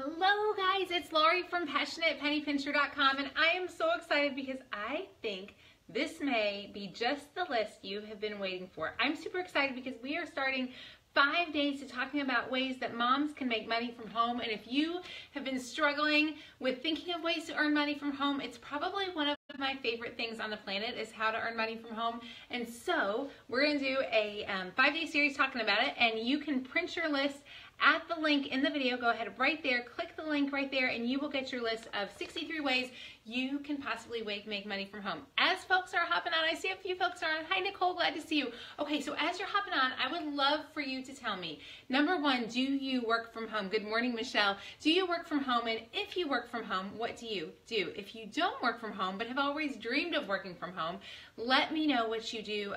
Hello guys, it's Lori from PassionatePennyPincher.com, and I am so excited because I think this may be just the list you have been waiting for. I'm super excited because we are starting 5 days to talking about ways that moms can make money from home. And if you have been struggling with thinking of ways to earn money from home, it's probably one of my favorite things on the planet is how to earn money from home. And so we're going to do a 5-day series talking about it, and you can print your list at the link in the video. Go ahead right there, click the link right there, and you will get your list of 63 ways you can possibly make money from home. As folks are hopping on, I see a few folks are on. Hi Nicole, glad to see you. Okay, so as you're hopping on, I would love for you to tell me, number one, do you work from home? Good morning, Michelle. Do you work from home? And if you work from home, what do you do? If you don't work from home but have always dreamed of working from home, let me know what you do,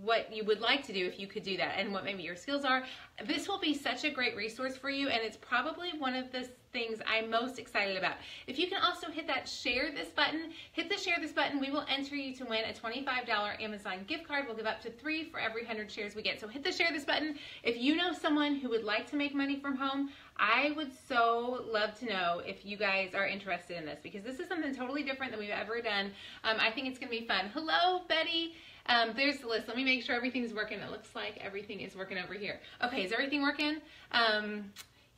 what you would like to do if you could do that, and what maybe your skills are. This will be such a great resource for you, and it's probably one of the things I'm most excited about. If you can also hit that share this button, hit the share this button, we will enter you to win a $25 Amazon gift card. We'll give up to 3 for every 100 shares we get. So hit the share this button. If you know someone who would like to make money from home, I would so love to know if you guys are interested in this, because this is something totally different than we've ever done. I think it's going to be fun. Hello, Betty. There's the list. Let me make sure everything's working. It looks like everything is working over here. Okay, is everything working?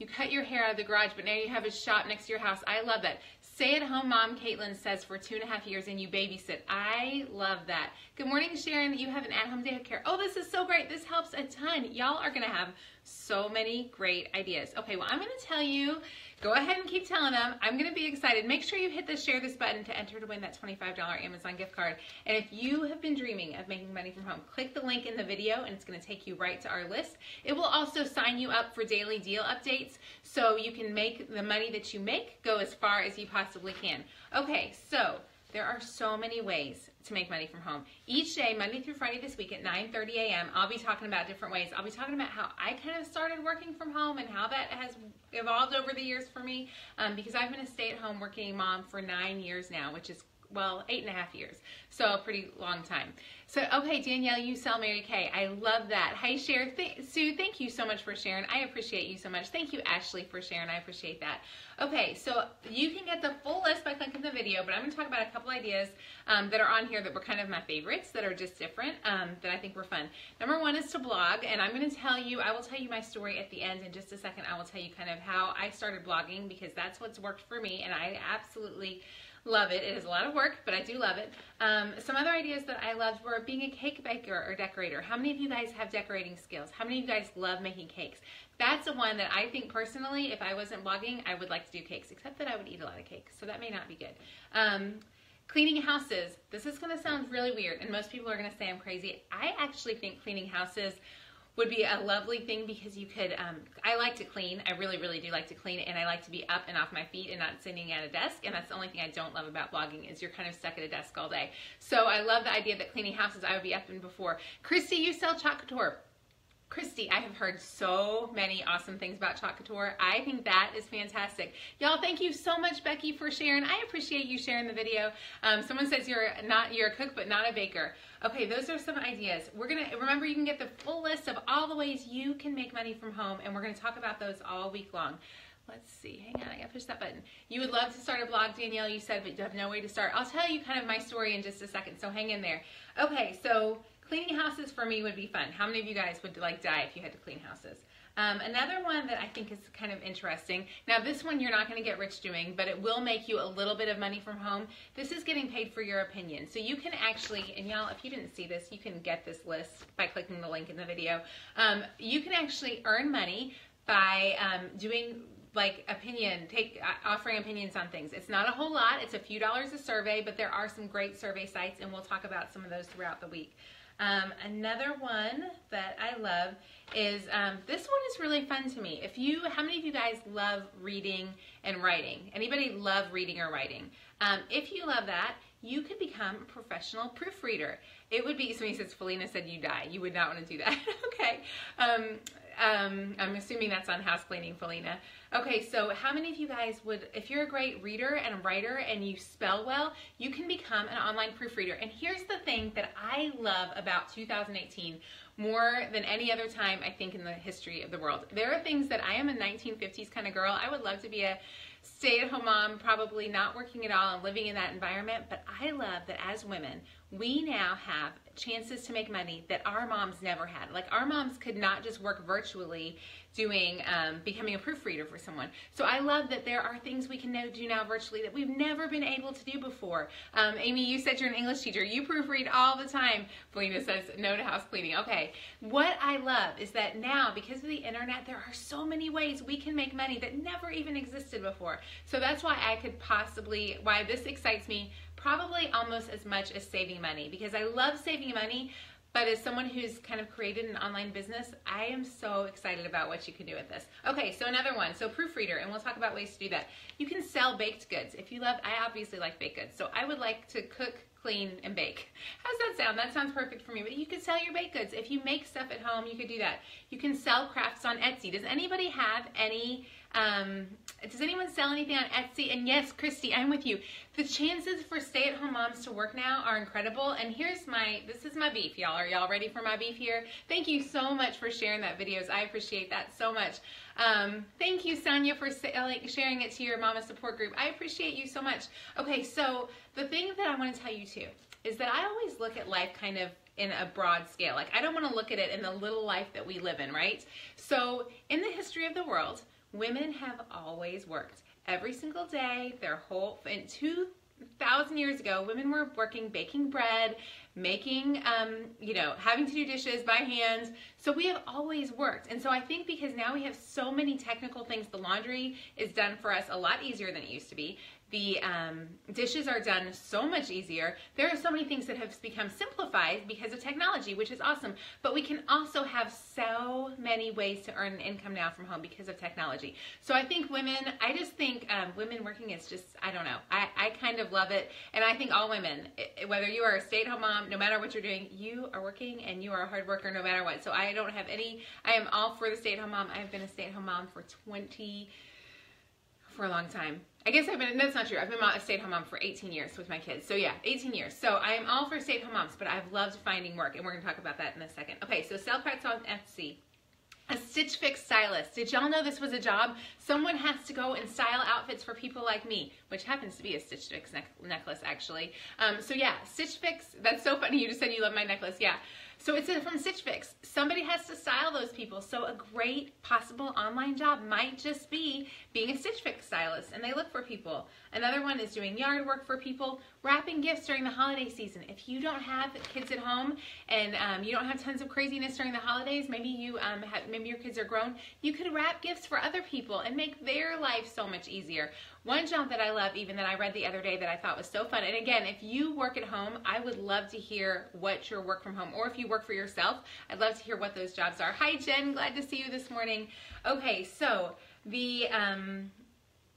You cut your hair out of the garage, but now you have a shop next to your house. I love that. Stay-at-home mom, Caitlin says, for 2.5 years, and you babysit. I love that. Good morning, Sharon. You have an at-home daycare. Oh, this is so great. This helps a ton. Y'all are going to have so many great ideas. Okay, well, I'm going to tell you, go ahead and keep telling them. I'm going to be excited. Make sure you hit the share this button to enter to win that $25 Amazon gift card. And if you have been dreaming of making money from home, click the link in the video, and it's going to take you right to our list. It will also sign you up for daily deal updates, so you can make the money that you make go as far as you possibly can. Okay, so there are so many ways to make money from home. Each day, Monday through Friday this week at 9:30 a.m., I'll be talking about different ways. I'll be talking about how I kind of started working from home and how that has evolved over the years for me, because I've been a stay-at-home working mom for 9 years now, which is, well, 8.5 years, so a pretty long time. So, okay, Danielle, you sell Mary Kay. I love that. Hi, Sue, thank you so much for sharing. I appreciate you so much. Thank you, Ashley, for sharing. I appreciate that. Okay, so you can get the full list by clicking the video, but I'm going to talk about a couple ideas that are on here that were kind of my favorites, that are just different, that I think were fun. Number one is to blog, and I'm going to tell you, I will tell you my story at the end in just a second. I will tell you kind of how I started blogging, because that's what's worked for me, and I absolutely love it. It is a lot of work, but I do love it. Some other ideas that I loved were being a cake baker or decorator. How many of you guys have decorating skills? How many of you guys love making cakes? That's the one that I think personally, if I wasn't blogging, I would like to do cakes, except that I would eat a lot of cake, so that may not be good. Cleaning houses. This is going to sound really weird, and most people are going to say I'm crazy. I actually think cleaning houses would be a lovely thing, because you could, I like to clean. I really, really do like to clean, and I like to be up and off my feet and not sitting at a desk, and that's the only thing I don't love about blogging is you're kind of stuck at a desk all day. So I love the idea that cleaning houses I would be up in before. Christy, you sell Chalk Couture. Christy, I have heard so many awesome things about Chalk Couture. I think that is fantastic. Y'all, thank you so much, Becky, for sharing. I appreciate you sharing the video. Someone says you're a cook but not a baker. Okay, those are some ideas. We're gonna remember, you can get the full list of all the ways you can make money from home, and we're gonna talk about those all week long. Let's see, hang on, I gotta push that button. You would love to start a blog, Danielle, you said, but you have no way to start. I'll tell you kind of my story in just a second, so hang in there. Okay, so cleaning houses for me would be fun. How many of you guys would like die if you had to clean houses? Another one that I think is kind of interesting. Now this one you're not going to get rich doing, but it will make you a little bit of money from home. This is getting paid for your opinion. So you can actually, and y'all, if you didn't see this, you can get this list by clicking the link in the video. You can actually earn money by doing like offering opinions on things. It's not a whole lot. It's a few dollars a survey, but there are some great survey sites, and we'll talk about some of those throughout the week. Another one that I love is, this one is really fun to me. How many of you guys love reading and writing? Anybody love reading or writing? If you love that, you could become a professional proofreader. It would be, somebody says, Felina said you die. You would not want to do that. Okay. I'm assuming that's on house cleaning, Felina. Okay, so how many of you guys would, if you're a great reader and a writer and you spell well, you can become an online proofreader. And here's the thing that I love about 2018. more than any other time, I think, in the history of the world. There are things that I am a 1950s kind of girl. I would love to be a stay-at-home mom, probably not working at all and living in that environment, but I love that as women, we now have chances to make money that our moms never had. Like, our moms could not just work virtually doing, becoming a proofreader for someone. So I love that there are things we can do now virtually that we've never been able to do before. Amy, you said you're an English teacher. You proofread all the time. Felina says no to house cleaning. Okay. What I love is that now, because of the internet, there are so many ways we can make money that never even existed before. So that's why I could possibly, why this excites me probably almost as much as saving money, because I love saving money. But as someone who's kind of created an online business, I am so excited about what you can do with this. Okay, so another one, so proofreader, and we'll talk about ways to do that. You can sell baked goods. If you love, I obviously like baked goods, so I would like to cook, clean, and bake. How does that sound? That sounds perfect for me, but you could sell your baked goods. If you make stuff at home, you could do that. You can sell crafts on Etsy. Does anybody have any, does anyone sell anything on Etsy? And yes, Christy, I'm with you. The chances for stay-at-home moms to work now are incredible. And here's this is my beef, y'all. Are y'all ready for my beef here? Thank you so much for sharing that videos. I appreciate that so much. Thank you, Sonia, for sharing it to your mama support group. I appreciate you so much. Okay, so the thing that I want to tell you too is that I always look at life kind of in a broad scale. Like, I don't want to look at it in the little life that we live in, right? So in the history of the world, women have always worked. Every single day, in 2,000 years ago, women were working, baking bread, making, having to do dishes by hand. So we have always worked. And so I think because now we have so many technical things, the laundry is done for us a lot easier than it used to be. The dishes are done so much easier. There are so many things that have become simplified because of technology, which is awesome. But we can also have so many ways to earn an income now from home because of technology. So I think women working is just, I don't know. I kind of love it. And I think all women, whether you are a stay-at-home mom, no matter what you're doing, you are working and you are a hard worker no matter what. So I am all for the stay-at-home mom. I've been a stay-at-home mom for a long time. I guess that's not true. I've been a stay-at-home mom for 18 years with my kids. So yeah, 18 years. So I am all for stay-at-home moms, but I've loved finding work, and we're going to talk about that in a second. Okay, so sell crafts on Etsy. A Stitch Fix stylist. Did y'all know this was a job? Someone has to go and style outfits for people like me, which happens to be a Stitch Fix necklace, actually. So yeah, Stitch Fix. That's so funny. You just said you love my necklace. Yeah. So it's from Stitch Fix. Somebody has to style those people. So a great possible online job might just be being a Stitch Fix stylist, and they look for people. Another one is doing yard work for people, wrapping gifts during the holiday season. If you don't have kids at home and you don't have tons of craziness during the holidays, maybe maybe your kids are grown, you could wrap gifts for other people and make their life so much easier. One job that I love, even that I read the other day that I thought was so fun, and again, if you work at home, I would love to hear what your work from home, or if you work for yourself, I'd love to hear what those jobs are. Hi, Jen, glad to see you this morning. Okay, so the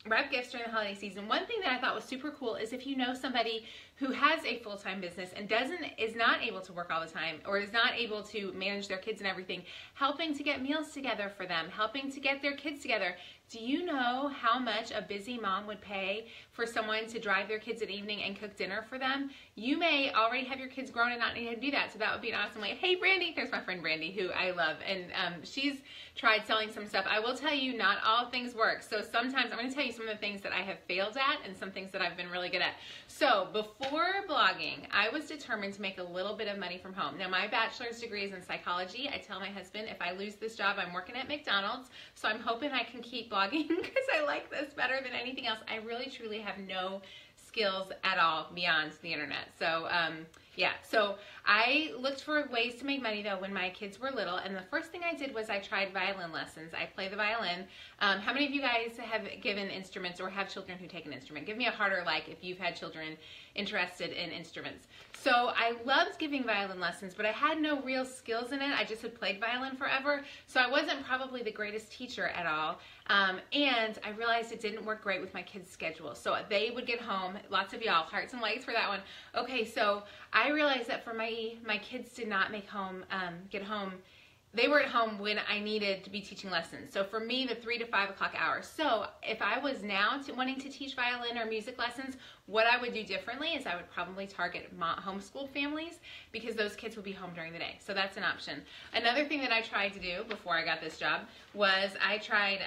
wrap gifts during the holiday season. One thing that I thought was super cool is if you know somebody who has a full-time business and is not able to work all the time, or is not able to manage their kids and everything, helping to get meals together for them, helping to get their kids together. Do you know how much a busy mom would pay for someone to drive their kids at evening and cook dinner for them? You may already have your kids grown and not need to do that, so that would be an awesome way. Hey, Brandy, there's my friend Brandy, who I love, and she's tried selling some stuff. I will tell you, not all things work. So sometimes I'm going to tell you some of the things that I have failed at and some things that I've been really good at. So before blogging, I was determined to make a little bit of money from home. Now, my bachelor's degree is in psychology. I tell my husband, if I lose this job, I'm working at McDonald's. So I'm hoping I can keep blogging because I like this better than anything else. I really, truly have no skills at all beyond the internet. So yeah, so I looked for ways to make money though when my kids were little, and the first thing I did was I tried violin lessons. I play the violin. How many of you guys have given instruments or have children who take an instrument? Give me a heart or like if you've had children interested in instruments. So I loved giving violin lessons, but I had no real skills in it. I just had played violin forever, so I wasn't probably the greatest teacher at all. And I realized it didn't work great with my kids' schedule. So they would get home, lots of y'all, hearts and legs for that one. Okay, so I realized that for my kids did not get home they were at home when I needed to be teaching lessons. So for me, the 3 to 5 o'clock hours. So if I was now wanting to teach violin or music lessons, what I would do differently is I would probably target homeschool families, because those kids would be home during the day. So that's an option. Another thing that I tried to do before I got this job was I tried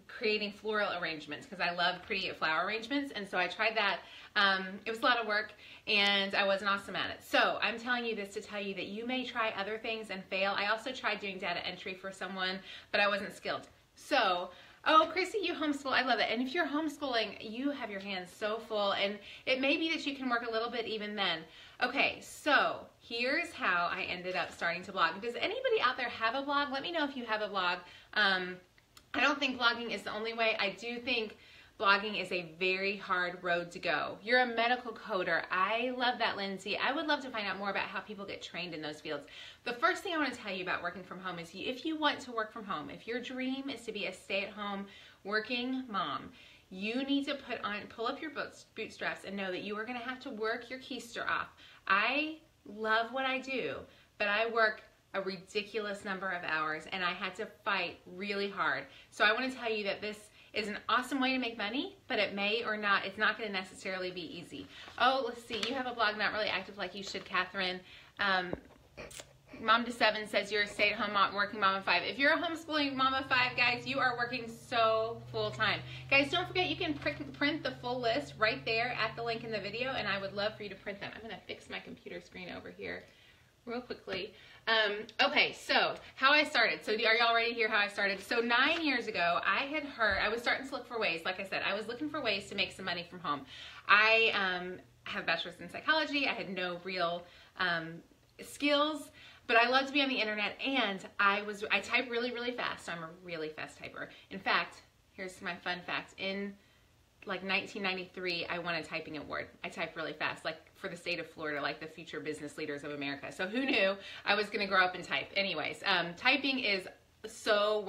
creating floral arrangements, because I love pretty flower arrangements. And so I tried that. It was a lot of work, and I wasn't awesome at it. So I'm telling you this to tell you that you may try other things and fail. I also tried doing data entry for someone, but I wasn't skilled. So, oh, Chrissy, you homeschool. I love it. And if you're homeschooling, you have your hands so full, and it may be that you can work a little bit even then. Okay, so here's how I ended up starting to blog. Does anybody out there have a blog? Let me know if you have a blog. I don't think blogging is the only way. I do think blogging is a very hard road to go. You're a medical coder. I love that, Lindsay. I would love to find out more about how people get trained in those fields. The first thing I want to tell you about working from home is if you want to work from home, if your dream is to be a stay-at-home working mom, you need to pull up your bootstraps and know that you are going to have to work your keister off. I love what I do, but I work a ridiculous number of hours, and I had to fight really hard. So I want to tell you that this is an awesome way to make money, but it may or not, it's not going to necessarily be easy. Oh, let's see, you have a blog, not really active like you should, Catherine. Mom to 7 says you're a stay-at-home mom, working mom of 5. If you're a homeschooling mom of 5, guys, you are working so full-time. Guys, don't forget you can print the full list right there at the link in the video, and I would love for you to print them. I'm going to fix my computer screen over here real quickly. Okay, so how I started. So are y'all ready to hear how I started? So 9 years ago, I was starting to look for ways. Like I said, I was looking for ways to make some money from home. I have a bachelor's in psychology. I had no real skills, but I love to be on the internet, and I type really, really fast. I'm a really fast typer. In fact, here's my fun fact. In like 1993, I won a typing award. I type really fast, like for the state of Florida, like the future business leaders of America. So who knew I was going to grow up and type? Anyways, typing is so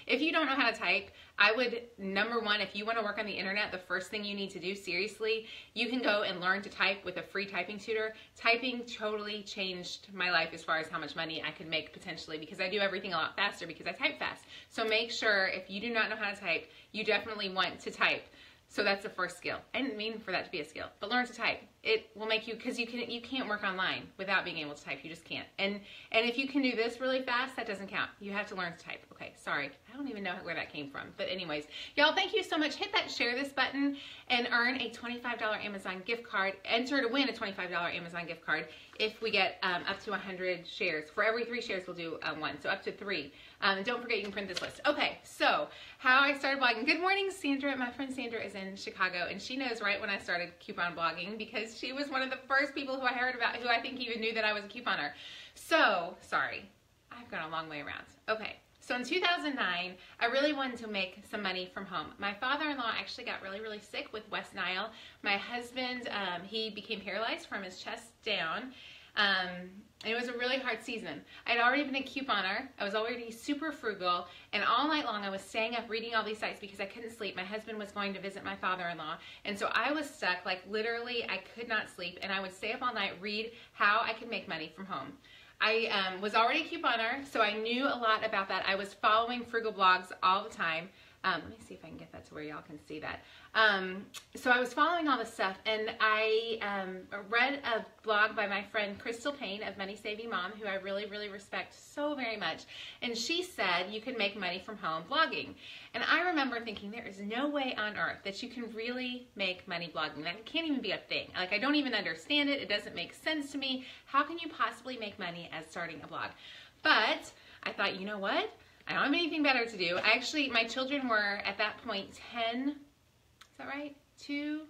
if you don't know how to type, I would, number one, if you want to work on the internet, the first thing you need to do, seriously, you can go and learn to type with a free typing tutor. Typing totally changed my life as far as how much money I could make potentially, because I do everything a lot faster because I type fast. So make sure, if you do not know how to type, you definitely want to type. So that's the first skill. I didn't mean for that to be a skill, but learn to type. It will make you, because you can't work online without being able to type. You just can't. And if you can do this really fast, that doesn't count. You have to learn to type. Okay, sorry. I don't even know where that came from. But anyways, y'all, thank you so much. Hit that share this button and earn a $25 Amazon gift card. Enter to win a $25 Amazon gift card if we get up to 100 shares. For every 3 shares, we'll do one. So up to 3. And don't forget, you can print this list. Okay, so how I started blogging. Good morning, Sandra. My friend Sandra is in Chicago, and she knows right when I started coupon blogging, because she was one of the first people who I heard about, who I think even knew that I was a couponer. So, sorry, I've gone a long way around. Okay, so in 2009, I really wanted to make some money from home. My father-in-law actually got really, really sick with West Nile. My husband, he became paralyzed from his chest down. And it was a really hard season. I'd already been a couponer. I was already super frugal, and all night long I was staying up reading all these sites because I couldn't sleep. My husband was going to visit my father-in-law, and so I was stuck. Like, literally, I could not sleep, and I would stay up all night, read how I could make money from home. I was already a couponer, so I knew a lot about that. I was following frugal blogs all the time. Let me see if I can get that to where y'all can see that. So I was following all this stuff, and I read a blog by my friend Crystal Payne of Money Saving Mom, who I really, really respect so very much. And she said you can make money from home blogging. And I remember thinking, there is no way on earth that you can really make money blogging. That can't even be a thing. Like, I don't even understand it. It doesn't make sense to me. How can you possibly make money as starting a blog? But I thought, you know what? I don't have anything better to do. Actually, my children were at that point 10, is that right? 2,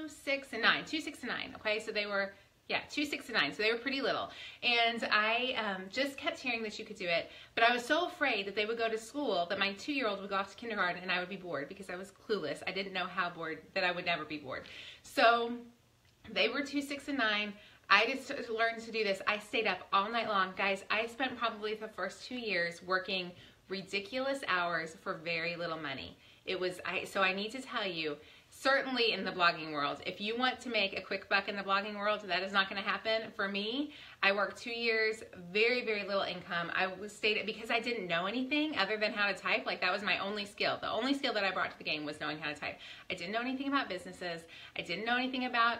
6, and 9. 2, 6, and 9. Okay, so they were, yeah, 2, 6, and 9. So they were pretty little. And I just kept hearing that you could do it. But I was so afraid that they would go to school, that my 2-year-old would go off to kindergarten and I would be bored, because I was clueless. I didn't know how bored, that I would never be bored. So they were 2, 6, and 9. I just learned to do this. I stayed up all night long. Guys, I spent probably the first 2 years working ridiculous hours for very little money. So I need to tell you, certainly in the blogging world, if you want to make a quick buck in the blogging world, that is not going to happen. For me, I worked 2 years, very, very little income. I stayed because I didn't know anything other than how to type. Like, that was my only skill. The only skill that I brought to the game was knowing how to type. I didn't know anything about businesses. I didn't know anything about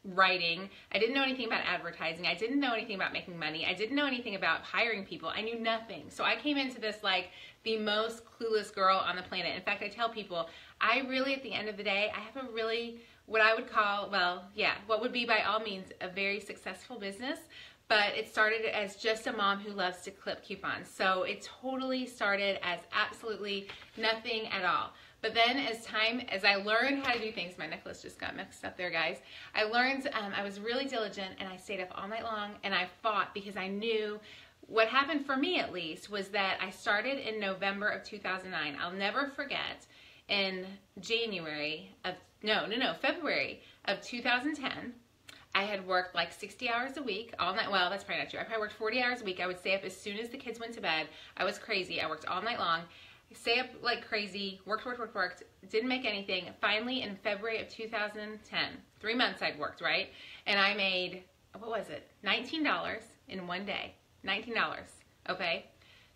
writing. I didn't know anything about advertising. I didn't know anything about making money. I didn't know anything about hiring people. I knew nothing. So I came into this like the most clueless girl on the planet. In fact, I tell people, I really, at the end of the day, I have a really, what I would call, well, yeah, what would be by all means a very successful business. But it started as just a mom who loves to clip coupons. So it totally started as absolutely nothing at all. But then as I learned how to do things, my necklace just got mixed up there, guys. I learned, I was really diligent, and I stayed up all night long, and I fought because I knew what happened for me, at least, was that I started in November of 2009. I'll never forget, in February of 2010, I had worked like 60 hours a week all night. Well, that's probably not true. I probably worked 40 hours a week. I would stay up as soon as the kids went to bed. I was crazy. I worked all night long. Stay up like crazy, worked, didn't make anything. Finally, in February of 2010, 3 months I'd worked, right? And I made, what was it? $19 in one day. $19, okay?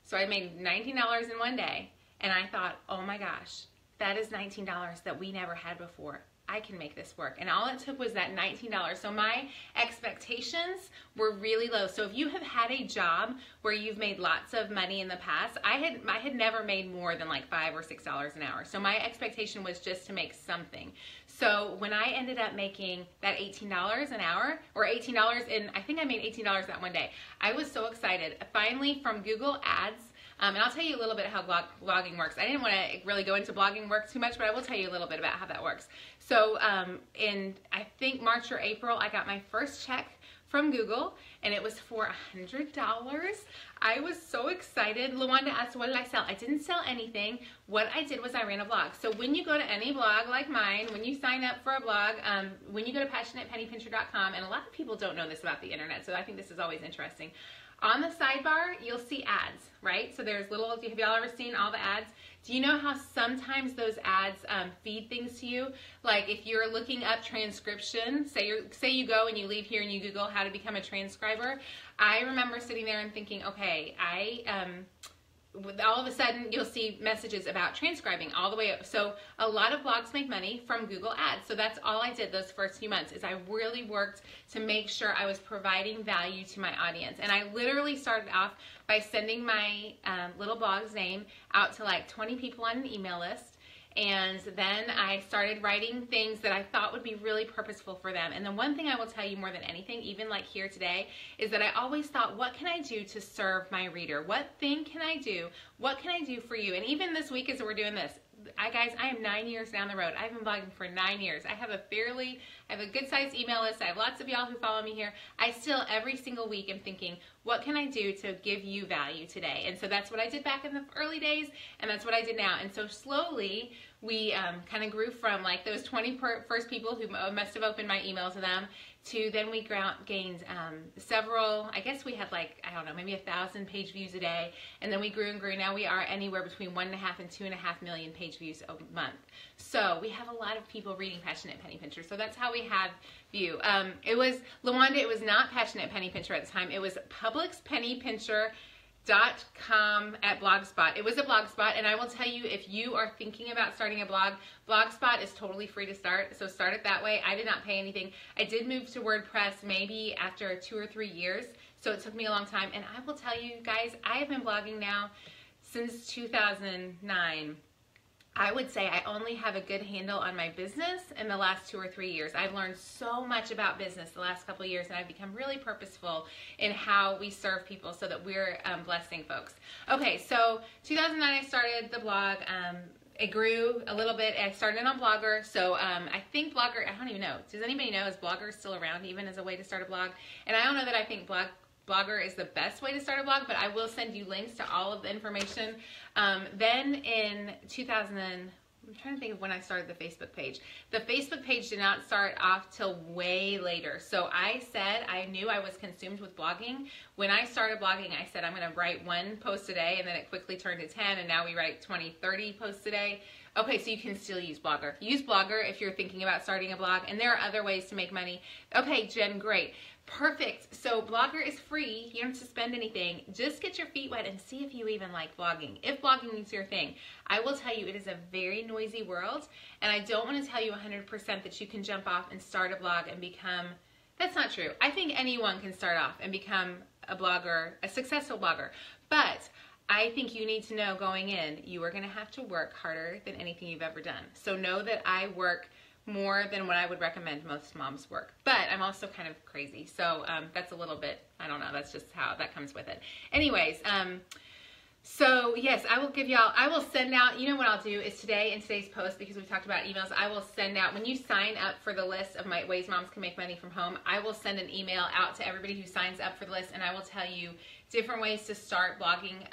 So I made $19 in one day, and I thought, oh my gosh, that is $19 that we never had before. I can make this work. And all it took was that $19. So my expectations were really low. So if you have had a job where you've made lots of money in the past, I had never made more than like $5 or $6 an hour. So my expectation was just to make something. So when I ended up making that $18 an hour, or $18 I think I made $18 that one day, I was so excited. Finally, from Google Ads, and I'll tell you a little bit how blogging works. I didn't want to really go into blogging work too much, but I will tell you a little bit about how that works. So in, I think, March or April, I got my first check from Google, and it was for $100. I was so excited. LaWanda asked, what did I sell? I didn't sell anything. What I did was I ran a blog. So when you go to any blog like mine, when you sign up for a blog, when you go to PassionatePennyPincher.com, and a lot of people don't know this about the internet, so I think this is always interesting. On the sidebar, you'll see ads, right? So there's little, have y'all ever seen all the ads? Do you know how sometimes those ads feed things to you? Like if you're looking up transcription, say you go and you leave here and you Google how to become a transcriber. I remember sitting there and thinking, okay, all of a sudden you'll see messages about transcribing all the way up. So a lot of blogs make money from Google Ads. So that's all I did those first few months, is I really worked to make sure I was providing value to my audience. And I literally started off by sending my little blog's name out to like 20 people on an email list. And then I started writing things that I thought would be really purposeful for them. And the one thing I will tell you more than anything, even like here today, is that I always thought, what can I do to serve my reader? What thing can I do? What can I do for you? And even this week as we're doing this, guys, I am 9 years down the road. I've been blogging for 9 years. I have a good sized email list. I have lots of y'all who follow me here. I still, every single week, am thinking, what can I do to give you value today? And so that's what I did back in the early days, and that's what I did now. And so slowly, we kind of grew from like those 20 first people who must have opened my email to them, to then we gained several, I guess we had like, I don't know, maybe 1,000 page views a day. And then we grew and grew. Now we are anywhere between 1.5 and 2.5 million page views a month. So we have a lot of people reading Passionate Penny Pincher. So that's how we have view. It was, LaWanda, it was not Passionate Penny Pincher at the time. It was PublixPennyPincher.com at Blogspot. It was a Blogspot, and I will tell you, if you are thinking about starting a blog, Blogspot is totally free to start, so start it that way. I did not pay anything. I did move to WordPress maybe after 2 or 3 years, so it took me a long time, and I will tell you guys, I have been blogging now since 2009. I would say I only have a good handle on my business in the last 2 or 3 years. I've learned so much about business the last couple of years, and I've become really purposeful in how we serve people so that we're blessing folks. Okay, so 2009 I started the blog. It grew a little bit. I started on Blogger, so I think Blogger, I don't even know. Does anybody know, is Blogger still around even as a way to start a blog? And I don't know that I think Blogger is the best way to start a blog, but I will send you links to all of the information. Then in 2000, I'm trying to think of when I started the Facebook page. The Facebook page did not start off till way later. So I said I knew I was consumed with blogging. When I started blogging, I said I'm going to write 1 post a day, and then it quickly turned to 10, and now we write 20, 30 posts a day. Okay, so you can still use Blogger. Use Blogger if you're thinking about starting a blog, and there are other ways to make money. Okay, Jen, great. Perfect. So Blogger is free. You don't have to spend anything. Just get your feet wet and see if you even like blogging. If blogging is your thing, I will tell you it is a very noisy world, and I don't want to tell you 100% that you can jump off and start a blog and become, that's not true. I think anyone can start off and become a blogger, a successful blogger, but I think you need to know going in, you are going to have to work harder than anything you've ever done. So know that I work more than what I would recommend most moms work. But I'm also kind of crazy. So that's a little bit, I don't know, that's just how that comes with it. Anyways, so yes, I will give y'all, I will send out, you know what I'll do is today, in today's post, because we've talked about emails, I will send out, when you sign up for the list of my ways moms can make money from home, I will send an email out to everybody who signs up for the list, and I will tell you different ways to start blogging.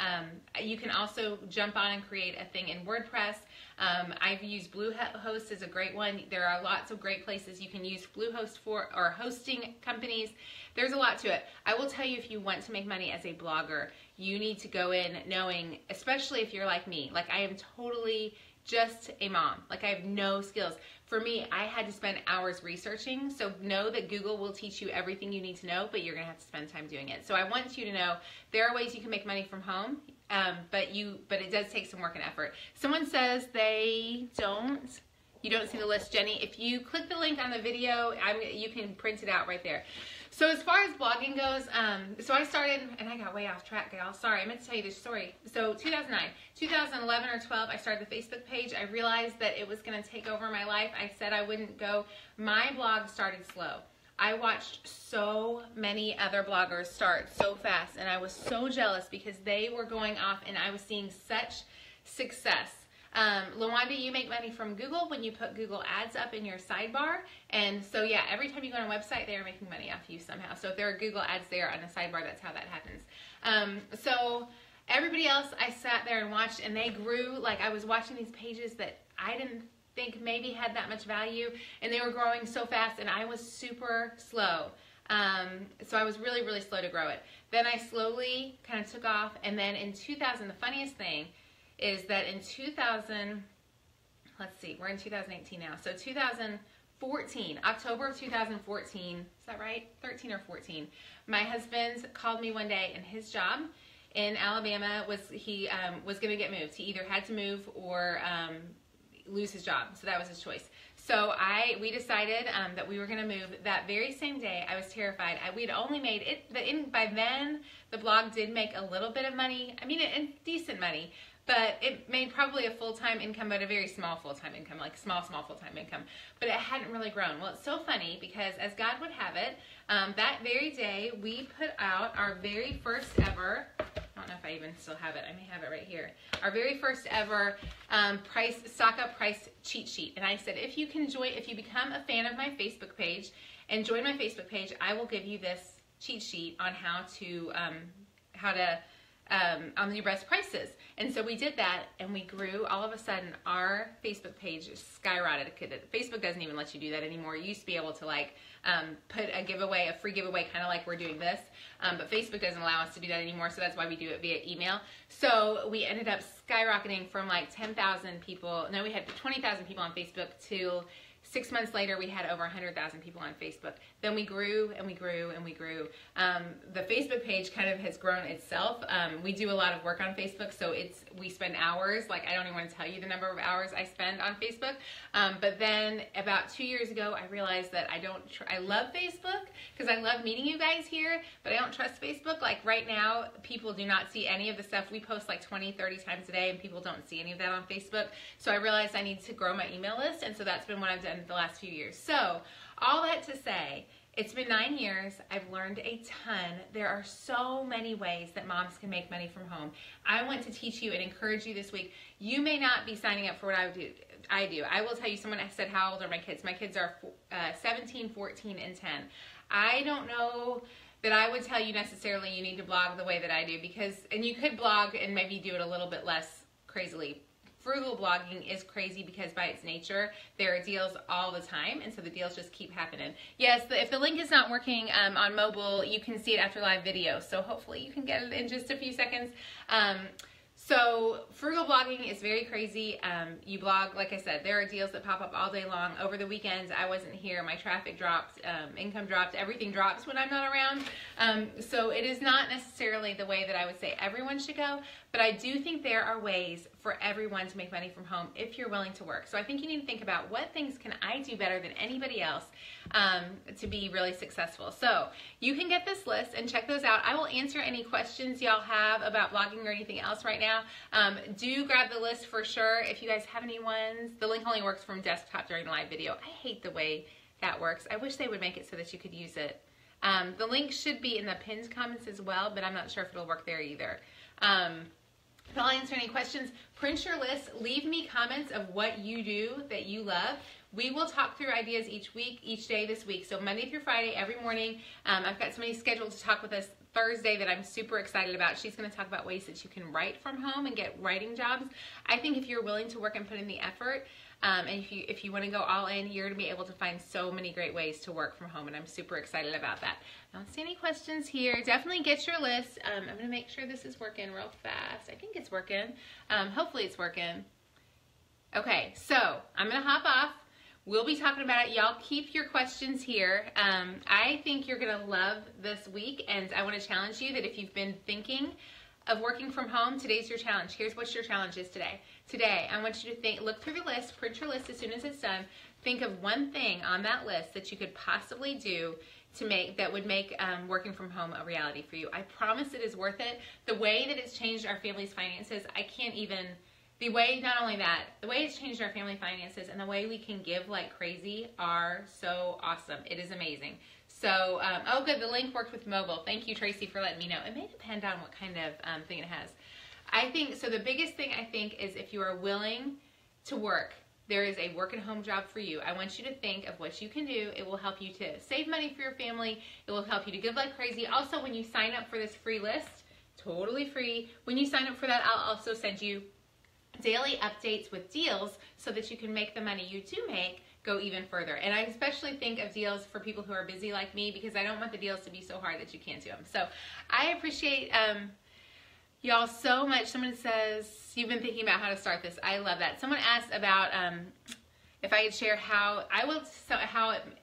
You can also jump on and create a thing in WordPress. I've used Bluehost as a great one. There are lots of great places you can use Bluehost for, or hosting companies. There's a lot to it. I will tell you, if you want to make money as a blogger, you need to go in knowing, especially if you're like me, like I am totally just a mom. Like I have no skills. For me, I had to spend hours researching. So know that Google will teach you everything you need to know, but you're gonna have to spend time doing it. So I want you to know there are ways you can make money from home, but it does take some work and effort. Someone says you don't see the list, Jenny. If you click the link on the video, you can print it out right there. So as far as blogging goes, so I started, and I got way off track, y'all. Sorry, I meant to tell you this story. So 2009, 2011 or 12, I started the Facebook page. I realized that it was going to take over my life. I said I wouldn't go. My blog started slow. I watched so many other bloggers start so fast, and I was so jealous because they were going off, and I was seeing such success. LaWanda, you make money from Google when you put Google ads up in your sidebar. And so yeah, every time you go on a website, they are making money off you somehow. So if there are Google ads there on the sidebar, that's how that happens. So everybody else, I sat there and watched, and they grew. Like I was watching these pages that I didn't think maybe had that much value, and they were growing so fast, and I was super slow. So I was really, really slow to grow it. Then I slowly kind of took off, and then in 2000, the funniest thing is that in 2000, let's see, we're in 2018 now. So 2014, October of 2014, is that right? 13 or 14. My husband called me one day, and his job in Alabama was was going to get moved. He either had to move or lose his job. So that was his choice. So we decided that we were going to move that very same day. I was terrified. We'd only made it, by then the blog did make a little bit of money. I mean, decent money. But it made probably a full-time income, but a very small full-time income, like small full-time income. But it hadn't really grown. Well, it's so funny because as God would have it, that very day we put out our very first ever, I don't know if I even still have it. I may have it right here. Our very first ever stock up price cheat sheet. And I said, if you become a fan of my Facebook page and join my Facebook page, I will give you this cheat sheet on how to on your best prices. And so we did that, and we grew. All of a sudden, our Facebook page skyrocketed. Facebook doesn't even let you do that anymore. You used to be able to like put a free giveaway, kind of like we're doing this, but Facebook doesn't allow us to do that anymore, so that's why we do it via email. So we ended up skyrocketing from like 10,000 people, no, we had 20,000 people on Facebook to 6 months later, we had over 100,000 people on Facebook. Then we grew and we grew and we grew. The Facebook page kind of has grown itself. We do a lot of work on Facebook, so we spend hours. Like, I don't even want to tell you the number of hours I spend on Facebook. But then about 2 years ago, I realized that I love Facebook because I love meeting you guys here, but I don't trust Facebook. Like right now, people do not see any of the stuff. We post like 20, 30 times a day, and people don't see any of that on Facebook. So I realized I need to grow my email list, and so that's been what I've done the last few years. So all that to say, it's been 9 years. I've learned a ton. There are so many ways that moms can make money from home. I want to teach you and encourage you this week. You may not be signing up for what I do. I will tell you, someone said, how old are my kids? My kids are 17, 14, and 10. I don't know that I would tell you necessarily you need to blog the way that I do, and you could blog and maybe do it a little bit less crazily. frugal blogging is crazy because by its nature, there are deals all the time, and so the deals just keep happening. Yes, if the link is not working on mobile, you can see it after live video, so hopefully you can get it in just a few seconds. So frugal blogging is very crazy. You blog, like I said, there are deals that pop up all day long. Over the weekends, I wasn't here. My traffic dropped, income dropped, everything drops when I'm not around. So it is not necessarily the way that I would say everyone should go, but I do think there are ways for everyone to make money from home if you're willing to work. So I think you need to think about what things can I do better than anybody else to be really successful. So you can get this list and check those out. I will answer any questions y'all have about blogging or anything else right now. Do grab the list for sure. If you guys have any ones, the link only works from desktop during the live video. I hate the way that works. I wish they would make it so that you could use it. The link should be in the pinned comments as well, but I'm not sure if it'll work there either. But I'll answer any questions. Print your list. Leave me comments of what you do that you love. We will talk through ideas each day this week. So Monday through Friday, every morning. I've got somebody scheduled to talk with us Thursday that I'm super excited about. She's going to talk about ways that you can write from home and get writing jobs. I think if you're willing to work and put in the effort, and if you want to go all in, you're going to be able to find so many great ways to work from home, and I'm super excited about that. I don't see any questions here. Definitely get your list. I'm going to make sure this is working real fast. I think it's working. Hopefully it's working. Okay, so I'm going to hop off. We'll be talking about it. Y'all keep your questions here. I think you're going to love this week, and I want to challenge you that if you've been thinking of working from home, today's your challenge. Here's what your challenge is today. Today, I want you to look through the list, print your list as soon as it's done. Think of one thing on that list that you could possibly do that would make working from home a reality for you. I promise it is worth it. The way that it's changed our family's finances, I can't even... not only that, the way it's changed our family finances and the way we can give like crazy are so awesome. It is amazing. So, oh good, the link worked with mobile. Thank you, Tracy, for letting me know. It may depend on what kind of thing it has. I think, so the biggest thing I think is if you are willing to work, there is a work at home job for you. I want you to think of what you can do. It will help you to save money for your family. It will help you to give like crazy. Also, when you sign up for this free list, totally free, when you sign up for that, I'll also send you daily updates with deals so that you can make the money you do make go even further. And I especially think of deals for people who are busy like me because I don't want the deals to be so hard that you can't do them. So I appreciate y'all so much. Someone says, you've been thinking about how to start this. I love that. Someone asked about if I could share how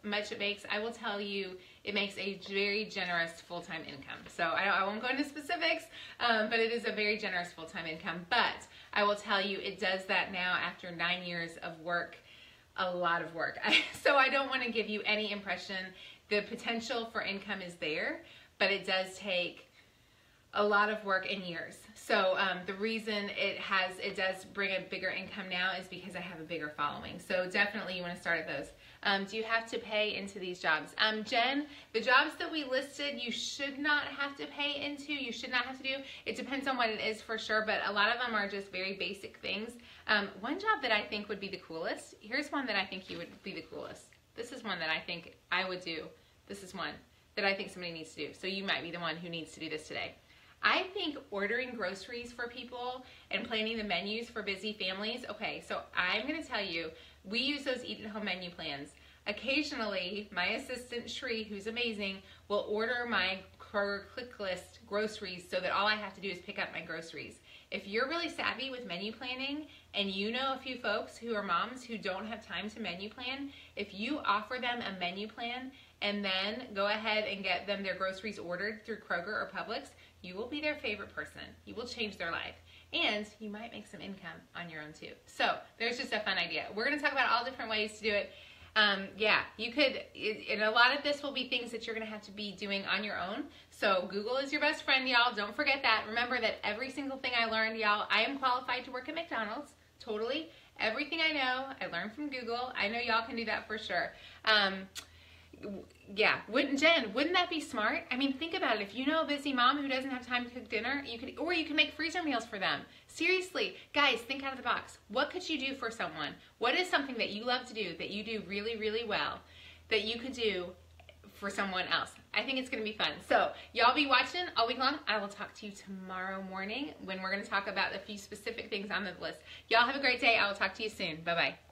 much it makes. I will tell you it makes a very generous full-time income. So I won't go into specifics, but it is a very generous full-time income. But I will tell you it does that now after 9 years of work, a lot of work. So I don't want to give you any impression. The potential for income is there, but it does take a lot of work and years. So the reason it does bring a bigger income now is because I have a bigger following. So definitely you want to start at those. Do you have to pay into these jobs? Jen, the jobs that we listed, you should not have to pay into. You should not have to do. It depends on what it is for sure, but a lot of them are just very basic things. One job that I think would be the coolest, here's one that I think you would be the coolest. This is one that I think I would do. This is one that I think somebody needs to do. So you might be the one who needs to do this today. I think ordering groceries for people and planning the menus for busy families. Okay, so I'm going to tell you, we use those eat-at-home menu plans. Occasionally, my assistant, Shri, who's amazing, will order my Kroger Click List groceries so that all I have to do is pick up my groceries. If you're really savvy with menu planning and you know a few folks who are moms who don't have time to menu plan, if you offer them a menu plan and then go ahead and get them their groceries ordered through Kroger or Publix, you will be their favorite person. You will change their life. And you might make some income on your own too. So there's just a fun idea. We're going to talk about all different ways to do it. Yeah, you could, and a lot of this will be things that you're going to have to be doing on your own. So Google is your best friend, y'all. Don't forget that. Remember that every single thing I learned, y'all, I am qualified to work at McDonald's. Totally. Everything I know, I learned from Google. I know y'all can do that for sure. Yeah, wouldn't that be smart? I mean, think about it. If you know a busy mom who doesn't have time to cook dinner, you can make freezer meals for them. Seriously, guys, think out of the box. What could you do for someone? What is something that you love to do, that you do really, really well, that you could do for someone else. I think it's going to be fun. So y'all be watching all week long. I will talk to you tomorrow morning when we're going to talk about a few specific things on the list. Y'all have a great day. I will talk to you soon. Bye-bye.